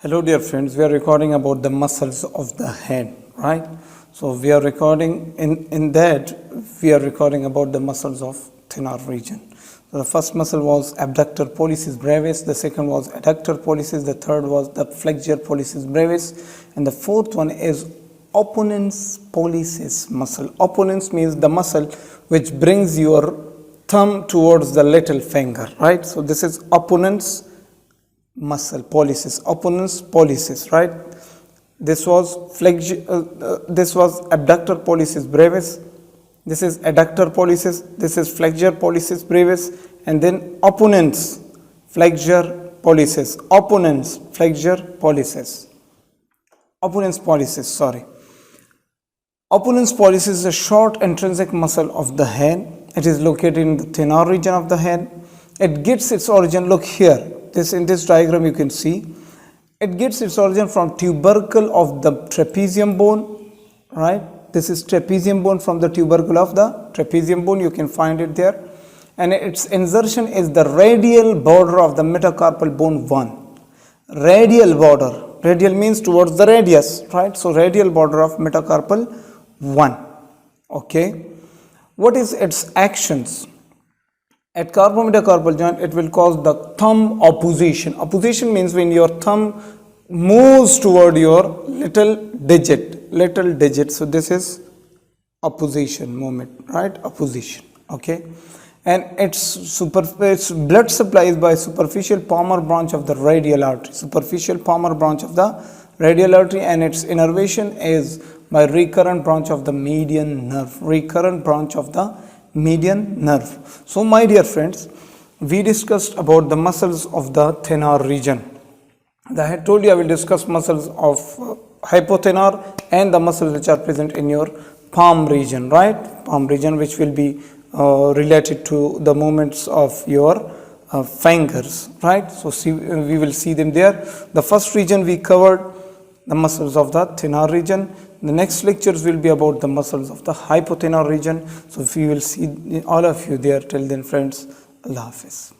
Hello dear friends, we are recording about the muscles of the hand, right? So we are recording in that we are recording about the muscles of thenar region. So the first muscle was abductor pollicis brevis, the second was adductor pollicis, the third was the flexure pollicis brevis, and the fourth one is opponens pollicis muscle. Opponens means the muscle which brings your thumb towards the little finger, right? So this is opponens muscle pollicis, opponens pollicis, right? This was abductor pollicis brevis, this is adductor pollicis, this is flexure pollicis brevis, and then opponens flexure pollicis, opponens flexure pollicis, opponens pollicis, sorry. Opponens pollicis is a short intrinsic muscle of the hand. It is located in the thenar region of the hand. It gets its origin, look here. In this diagram you can see it gets its origin from tubercle of the trapezium bone, right? This is trapezium bone, from the tubercle of the trapezium bone, you can find it there, and its insertion is the radial border of the metacarpal bone 1. Radial border, radial means towards the radius, right? So radial border of metacarpal 1. Okay, what is its actions? At carpometacarpal joint, it will cause the thumb opposition. Opposition means when your thumb moves toward your little digit. So this is opposition movement, right? Opposition. Okay, and its blood supply is by superficial palmar branch of the radial artery. Superficial palmar branch of the radial artery, and its innervation is by recurrent branch of the median nerve. Recurrent branch of the median nerve. So my dear friends, we discussed about the muscles of the thenar region. I had told you I will discuss muscles of hypothenar and the muscles which are present in your palm region, right? Palm region, which will be related to the movements of your fingers, right? So we will see them there. The first region we covered the muscles of the thenar region. The next lectures will be about the muscles of the hypothenar region. So we will see all of you there. Till then friends, Allah Hafiz.